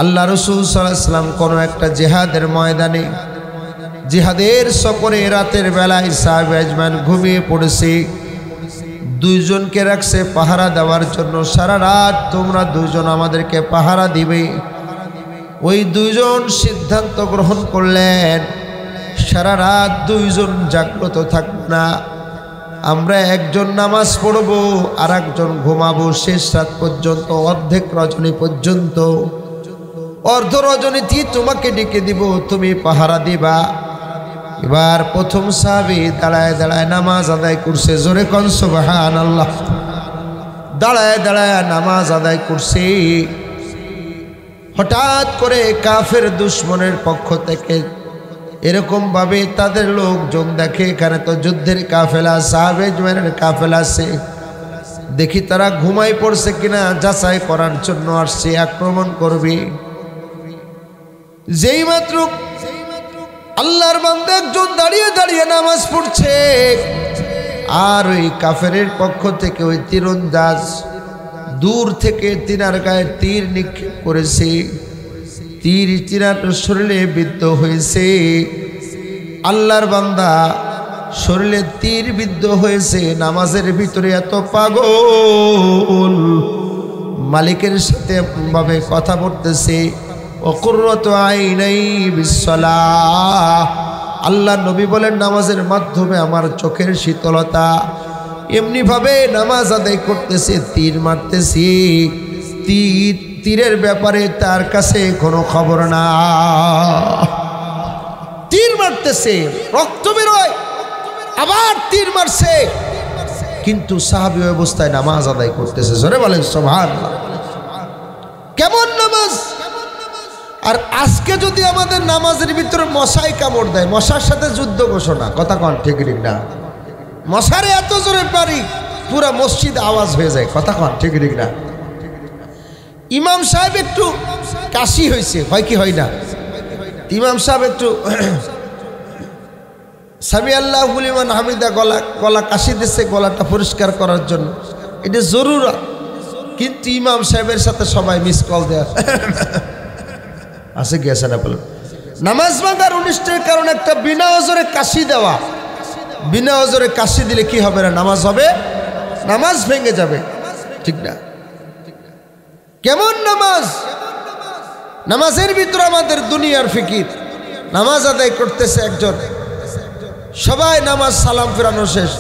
আল্লাহ রাসূল সাল্লাল্লাহু আলাইহি ওয়াসাল্লাম কোনো একটা জিহাদের ময়দানে জিহাদের সফরে রাতের বেলায় সাহাবা আজমান ঘুমিয়ে পড়েছে। দুইজনকে রাখছে পাহারা দেওয়ার জন্য, সারা রাত তোমরা দুইজন আমাদেরকে পাহারা দিবে। ওই দুইজন সিদ্ধান্ত গ্রহণ করলেন সারা রাত দুইজন জাগ্রত থাকবো না, আমরা একজন নামাজ পড়বো আর একজন ঘুমাবো শেষ রাত পর্যন্ত, অর্ধেক রজনী পর্যন্ত। অর্ধ রজনীতে তোমাকে ডেকে দিব, তুমি পাহারা দিবা। এবার প্রথম সাহাবী দাঁড়ায় দাঁড়ায় নামাজ আদায় করছে, জোরে কোন সুবহানাল্লাহ। দাঁড়ায় দাঁড়ায় নামাজ আদায় করছে। হঠাৎ করে কাফের দুশমনের পক্ষ থেকে এরকম ভাবে তাদের লোকজন দেখে এখানে তো যুদ্ধের কাফেলা, সাহাবে আজমানের কাফেলা আছে, দেখি তারা ঘুমাই পড়ছে কিনা যাচাই করার জন্য আসছে, আক্রমণ করবে। যেই মাত্র আল্লাহর বান্দা একজন দাঁড়িয়ে দাঁড়িয়ে নামাজ পড়ছে, আর ওই কাফেরের পক্ষ থেকে ওই তীরন্দাজ দূর থেকে তিনার গায়ে তীর নিক্ষেপ করেছে। তীর তিনার শরীরে বিদ্ধ হয়েছে। আল্লাহর বান্দা শরীরে তীর বিদ্ধ হয়েছে, নামাজের ভিতরে এত পাগল, মালিকের সাথে ভাবে কথা বলতেছে। ওকুররাতু আইনাই বিসসালাহ, আল্লাহ নবী বলেন নামাজের মাধ্যমে আমার চোখের শীতলতা। এমনি ভাবে নামাজ আদায় করতেছে, তীর মারতেছি, তীরের ব্যাপারে তার কাছে কোনো খবর না। তীর মারতেছে, রক্ত বেরোয়, আবার তীর মারছে, কিন্তু সাহাবী অবস্থায় নামাজ আদায় করতেছে। জোরে বলেন সুবহানাল্লাহ। কেমন নামাজ! আর আজকে যদি আমাদের নামাজের ভিতরে মশাই কামড় দেয়, মশার সাথে যুদ্ধ ঘোষণা, কথা কন ঠিক ঠিক না? মশারে এত জোরে পারি পুরা মসজিদ আওয়াজ হয়ে যায়, কথা কন ঠিক ঠিক না? ইমাম সাহেব একটু কাশি হয়েছে, হয় কি হয় না? ইমাম সাহেব একটু সামি আল্লাহু লিমান হামিদা গলা কাশি দিচ্ছে, গলাটা পরিষ্কার করার জন্য, এটা জরুরত। কিন্তু ইমাম সাহেবের সাথে সবাই মিস কল দেয়া আছে কি আছে না বলেন? নামাজ ভাঙার অনুষ্ঠানের কারণে একটা বিনা ওজরে কাশি দেওয়া, বিনা ওজরে কাশি দিলে কি হবে না? নামাজ হবে, নামাজ ভেঙে যাবে, ঠিক না? কেমন নামাজ! নামাজের ভিতরে আমাদের দুনিয়ার ফিকির। নামাজ আদায় করতেছে একজন, সবাই নামাজ সালাম ফেরানো শেষ,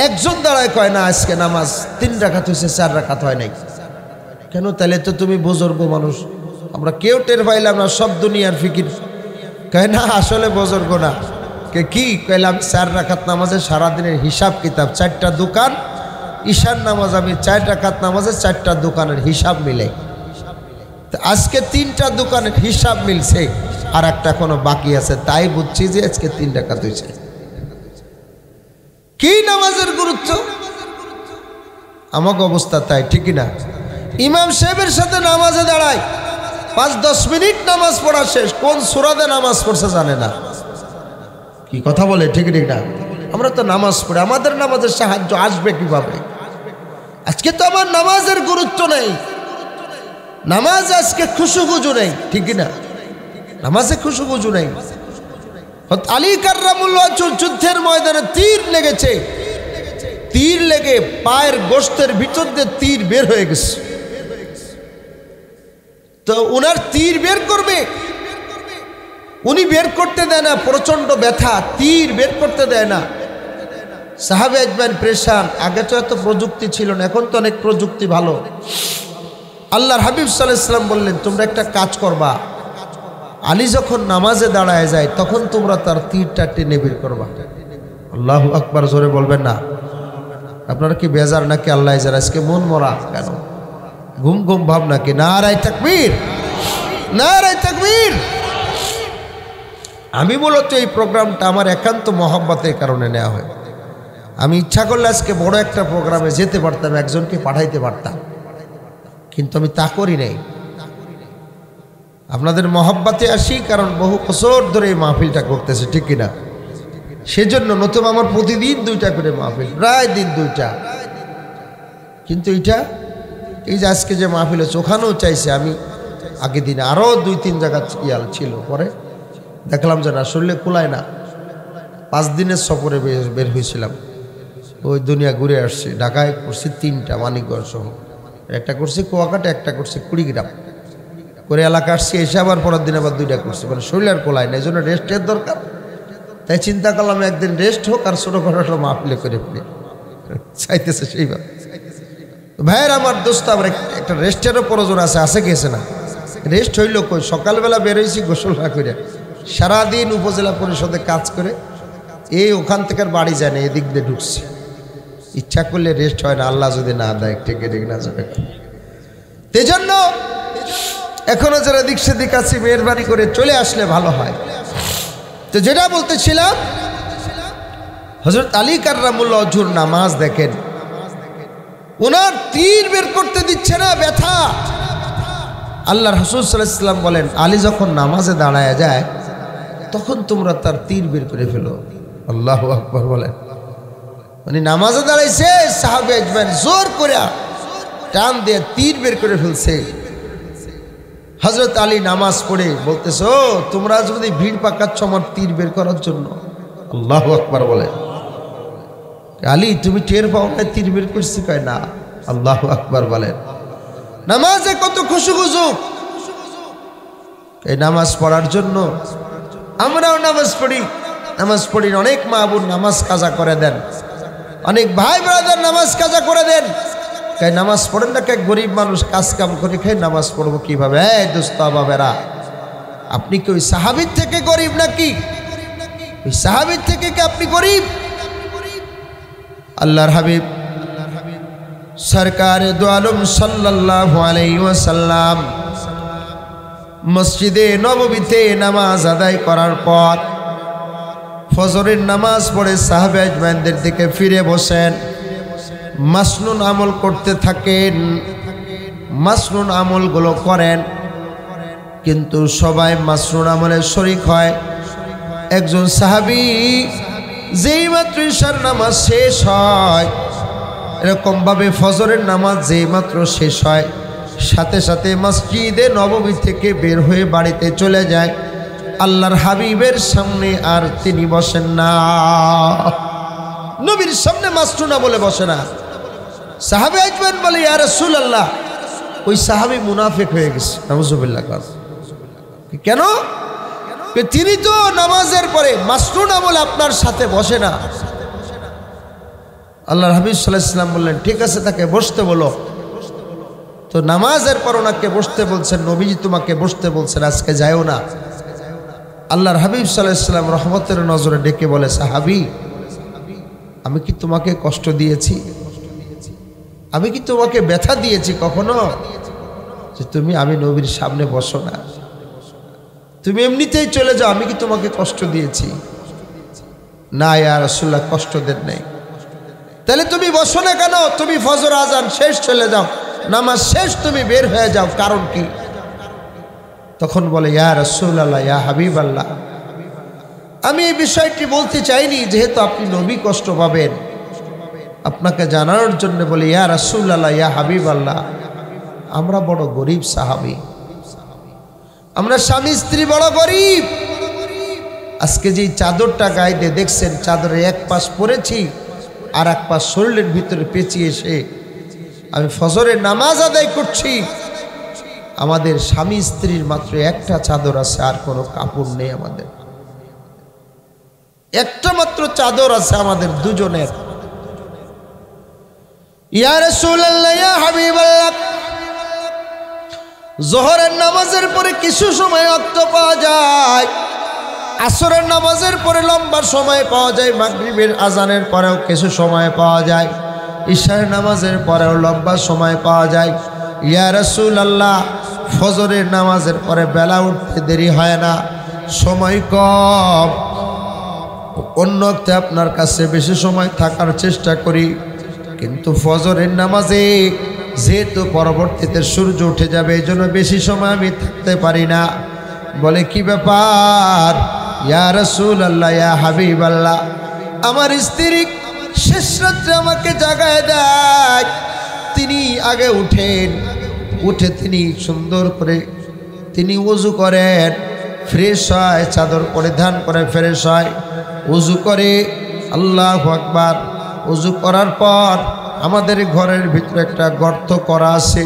একজন দাঁড়ায় কয় না আজকে নামাজ 3 রাকাত হয়েছে, 4 রাকাত হয় নাই। কেন? তাহলে তো তুমি বুজুর্গ মানুষ, আমরা কেউ টের পাইলাম না, সব দুনিয়ার ফিকির। কয় না আসলে বুজুর্গ না, কে কি কইলাম 4 রাকাত নামাজে সারাদিনের হিসাব কিতাব, 4টা দোকান, ঈশার নামাজ আমি 4 রাকাত নামাজে 4টা দোকানের হিসাব মিলাই। আজকে 3টা দোকানের হিসাব মিলছে, আর একটা কোনো বাকি আছে, তাই বুঝছি যে আজকে 3 রাকাত হয়েছে। কি নামাজের গুরুত্ব! আমাকে অবস্থা তাই, ঠিক না? ইমাম সাহেবের সাথে নামাজে দাঁড়ায়, 5-10 মিনিট নামাজ পড়া শেষ, কোন সূরাতে নামাজ পড়ছে জানে না। কি কথা বলে, ঠিক ঠিক না? আমরা তো নামাজ পড়ি, আমাদের নামাজের সাহায্য আসবে কিভাবে? আজকে তো আমার নামাজের গুরুত্ব নেই, নামাজ আজকে খুশুখুজু নেই, ঠিক না? নামাজে খুশুখুজু নেই। আলী কাররামুল্লাহ যুদ্ধের ময়দানে তীর লেগেছে, তীর লেগে পায়ের গোশতের ভিতর দিয়ে তীর বের হয়ে গেছে। তো উনার তীর বের করবে, উনি বের করতে দেয় না, প্রচন্ড ব্যথা, তীর বের করতে দেয় না। সাহাবে আজমান প্রেশান। আগে তো এত প্রযুক্তি ছিল না, এখন তো অনেক প্রযুক্তি ভালো। আল্লাহর হাবিব সাল্লাল্লাহু আলাইহি ওয়াসাল্লাম বললেন তোমরা একটা কাজ করবা, আলী যখন নামাজে দাঁড়ায় যায় তখন তোমরা তার তীরটা টেনে বের করবা। আল্লাহু আকবার, জোরে বলবেন না? আপনারা কি বেজার নাকি? আল্লাহ যারা আজকে মন মরা কেন, ঘুম ঘুম ভাব নাকি? নারায়ে তাকবীর, নারায়ে তাকবীর। আমি মূলত এই প্রোগ্রামটা আমার একান্ত মহব্বতের কারণে নেওয়া হয়। আমি ইচ্ছা করলে আজকে বড় একটা প্রোগ্রামে যেতে পারতাম, একজনকে পাঠাইতে পারতাম, কিন্তু আমি তা করি নাই। আপনাদের মহব্বতে আসি, কারণ বহু বছর ধরে এই মাহফিলটা করতেছে, ঠিক কিনা? সেজন্য নতুন আমার প্রতিদিন 2টা করে মাহফিল, প্রায় দিন 2টা। কিন্তু এই যে আজকে যে মাহফিল হচ্ছে, ওখানেও চাইছে আমি আগের দিনে আরও 2-3 জায়গা ইয়াল ছিল, পরে দেখলাম যে না, শরীরে কুলায় না। 5 দিনের সফরে বের হয়েছিলাম, ওই দুনিয়া ঘুরে আসছি। ঢাকায় করছি 3টা, মানিকগঞ্জ সহ, একটা করছি কুয়াকাটা, একটা করছি কুড়িগ্রাম করে এলাকা আসছি। এসে আবার পরের দিন আবার 2টা করছি, মানে শরীর আর কোলায় না, এই জন্য রেস্টের দরকার। তাই চিন্তা করলাম একদিন রেস্ট হোক আর ছোটোখাটো মাহফিলে করে ফেলে চাইতেছে সেইভাবে। ভাইয়ের আমার দোস্ত, আমার একটা রেস্টেরও প্রয়োজন আছে গেছে না? রেস্ট হইল কই? সকালবেলা বেরোইছি গোসল না করে, সারাদিন উপজেলা পরিষদে কাজ করে এই ওখান থেকে বাড়ি যায় না, এদিক দিয়ে ঢুকছি। ইচ্ছা করলে রেস্ট হয় না, আল্লাহ যদি না দেয় টেকে না যাবে। এই জন্য এখনো যারা দিক সেদিক আছি, মেহরবানি করে চলে আসলে ভালো হয়। তো যেটা বলতেছিলাম, হযরত আলী কাররামুল্লাহ ওয়াজহুর নামাজ দেখেন, ওনার তীর বের করতে দিচ্ছে না, ব্যথা। আল্লাহর রাসূল সাল্লাল্লাহু আলাইহি ওয়াসাল্লাম বলেন, আলী যখন নামাজে দাঁড়ায় যায় তখন তোমরা তার তীর বের করে ফেলো। আল্লাহু আকবার বলেন। মানে নামাজে দাঁড়াইছে, সাহাবে আজমাইন জোর করে টান দিয়ে তীর বের করে ফেলছে। হযরত আলী নামাজ পড়ে বলতেছে, ও তোমরা যদি ভিড় পাকাচ্ছ আমার তীর বের করার জন্য। আল্লাহু আকবার বলেন। আলী তুমি টের পাও না তীর বের করছি? কয় না। আল্লাহু আকবার বলেন। নামাজে কত খুশু, এই নামাজ পড়ার জন্য আমরাও নামাজ পড়ি। অনেক মা বোন নামাজ কাজা করে দেন, অনেক ভাই ব্রাদার নামাজ কাজা করে দেন। তাই নামাজ পড়েন না? কে গরিব মানুষ কাজ কাম করে খায়, নামাজ পড়বো কিভাবে? এই দোস্ত বাবেরা, আপনি কি ওই সাহাবীর থেকে গরিব নাকি? ওই সাহাবীর থেকে কি আপনি গরিব? আল্লাহর হাবিব সরকারে দু আলম সাল্লাল্লাহু আলাইহি ওয়াসাল্লাম মসজিদে নববীতে নামাজ আদায় করার পর ফজরের নামাজ পড়ে সাহাবে আজমাইনদের দিকে ফিরে বসেন, মাসনুন আমল করতে থাকেন, মাসনুন আমলগুলো করেন। কিন্তু সবাই মাসনুন আমলে শরীক হয়। একজন সাহাবী যেই মাত্র ইশার নামাজ শেষ হয়, এরকমভাবে ফজরের নামাজ যেই মাত্র শেষ হয়, সাথে সাথে মসজিদে নববী থেকে বের হয়ে বাড়িতে চলে যায়। আল্লাহর হাবিবের সামনে আর তিনি বসেন না, নবীর সামনে মাসনুন আমলে বসে না। সাহাবে আজমান বলে, ইয়া রাসূলুল্লাহ, ওই সাহাবী মুনাফিক হয়ে গেছে। নাউযুবিল্লাহ। কেন? তিনি তো নামাজের পরে মাসনুন আমলে আপনার সাথে বসে না। আল্লাহর হাবিব সাল্লাল্লাহু আলাইহি ওয়াসাল্লাম বললেন, ঠিক আছে তাকে বসতে বলো। তো নামাজের পর ওনাকে বসতে বলছেন, নবীজি তোমাকে বসতে বলছেন, আজকে যায়ও না। আল্লাহর হাবিব সাল্লাল্লাহু আলাইহি ওয়াসাল্লাম রহমতের নজরে ডেকে বলে, সাহাবী, আমি কি তোমাকে কষ্ট দিয়েছি? আমি কি তোমাকে ব্যথা দিয়েছি কখনো যে আমি নবীর সামনে বসো না, তুমি এমনিতেই চলে যাও? আমি কি তোমাকে কষ্ট দিয়েছি? না ইয়া রাসূলুল্লাহ, কষ্ট দেন নাই। তাহলে তুমি বসো না কেন? তুমি ফজর আজান শেষ চলে যাও, নামাজ শেষ তুমি বের হয়ে যাও, কারণ কি? তখন বলে, ইয়া রাসূলুল্লাহ, ইয়া হাবিবাল্লাহ, আমি এই বিষয়টি বলতে চাইনি, যেহেতু আপনি নবী কষ্ট পাবেন, আপনাকে জানানোর জন্য বলি, ইয়া রাসূলুল্লাহ, ইয়া হাবিবাল্লাহ, আমরা বড় গরিব সাহাবী, আমরা স্বামী স্ত্রী বড় গরিব। আজকে যে চাদরটা গায়ে দিয়ে দেখছেন, চাদরের এক পাশ পরেছি আর এক পাশ শরীরের ভিতরে পেঁচিয়ে এসে আমি ফজরের নামাজ আদায় করছি। আমাদের স্বামী স্ত্রীর মাত্র একটা চাদর আছে, আর কোনো কাপড় নেই। আমাদের একটা মাত্র চাদর আছে আমাদের দুজনের। ইয়া রাসূলুল্লাহ, ইয়া হাবিবাল্লাহ, যোহরের নামাজের পরে কিছু সময় ওয়াক্ত পাওয়া যায়, আসরের নামাজের পরে লম্বা সময় পাওয়া যায়, মাগরিবের আজানের পরেও কিছু সময় পাওয়া যায়, ইশার নামাজের পরেও লম্বা সময় পাওয়া যায়। ইয়া রাসূলুল্লাহ, ফজরের নামাজের পরে বেলা উঠতে দেরি হয় না, সময় কম, অন্য ওয়াক্তে আপনার কাছে বেশি সময় থাকার চেষ্টা করি, কিন্তু ফজরের নামাজে যেহেতু পরবর্তীতে সূর্য উঠে যাবে, এই জন্য বেশি সময় আমি থাকতে পারি না। বলে, কি ব্যাপার? ইয়া রাসূলুল্লাহ, ইয়া হাবিবাল্লাহ, আমার স্ত্রী শেষ রাত্রে আমাকে জাগায় দেয়, তিনি আগে উঠেন, উঠে তিনি সুন্দর করে তিনি ওযু করেন, ফ্রেশ হয়, চাদর পরিধান করে ফ্রেশ হয়, ওযু করে, আল্লাহু আকবার। ওযু করার পর আমাদের ঘরের ভিতরে একটা গর্ত করা আছে,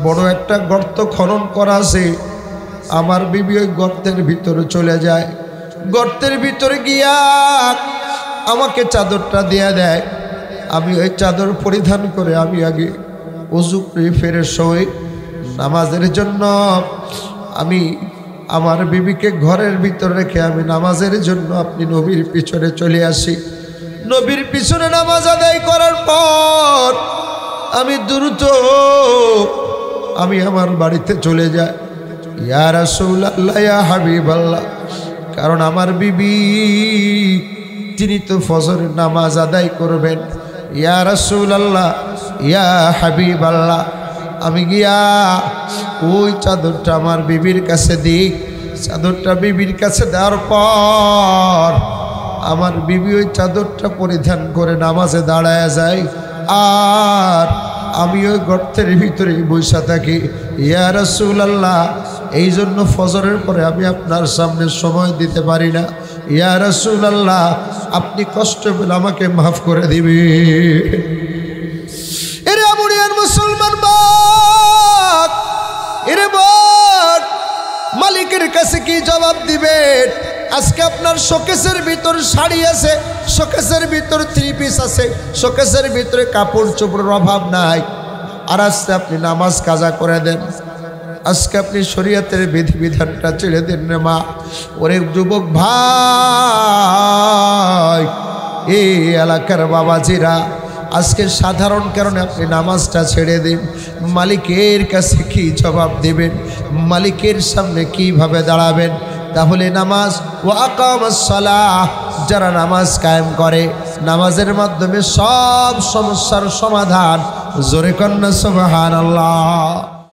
বড় একটা গর্ত খনন করা আছে। আমার বিবি ওই গর্তের ভিতরে চলে যায়, গর্তের ভিতরে গিয়া আমাকে চাদরটা দিয়ে দেয়। আমি ওই চাদর পরিধান করে আমি আগে ওযু করে ফ্রেশ হই নামাজের জন্য। আমি আমার বিবিকে ঘরের ভিতরে রেখে আমি নামাজের জন্য আপনি নবীর পিছনে চলে আসি। নবীর পিছনে নামাজ আদায় করার পর আমি দ্রুত আমি আমার বাড়িতে চলে যাই। ইয়া রাসূলুল্লাহ, ইয়া হাবিবাল্লাহ, কারণ আমার বিবি তিনি তো ফজরের নামাজ আদায় করবেন। ইয়া রাসূলুল্লাহ, ইয়া হাবিবাল্লাহ, আমি গিয়া ওই চাদরটা আমার বিবির কাছে দিই। চাদরটা বিবির কাছে দেওয়ার পর আমার বিবি ওই চাদরটা পরিধান করে নামাজে দাঁড়ায় যায়, আর আমি ওই গর্তের ভিতরে বসে থাকি। ইয়া রাসূলুল্লাহ, এই জন্য ফজরের পরে আমি আপনার সামনে সময় দিতে পারি না। ইয়া রাসূলুল্লাহ, আপনি কষ্ট পেলে আমাকে মাফ করে দিবেন। এরে আমুরিয়ার মুসলমান বাপ, এরে বোন, মালিকের কাছে কি জবাব দিবেন? আজকে আপনার শোকেসের ভিতর শাড়ি আছে, শোকেসের ভিতর থ্রি পিস আছে, শোকেসের ভিতরে কাপড় চোপড়ের অভাব নাই, আর আজকে আপনি নামাজ কাজা করে দেন। আজকে আপনি শরীয়তের বিধিবিধানটা ছেড়ে দেন রে মা। ওরে যুবক ভাই, এই এলাকার বাবাজিরা, আজকে সাধারণ কারণে আপনি নামাজটা ছেড়ে দিন। মালিকের কাছে কি জবাব দেবেন? মালিকের সামনে কিভাবে দাঁড়াবেন? তাহলে নামাজ ও আকামাস সালাহ, যারা নামাজ কায়েম করে, নামাজের মাধ্যমে সব সমস্যার সমাধান। জোরে কন্যা সুবহানাল্লাহ।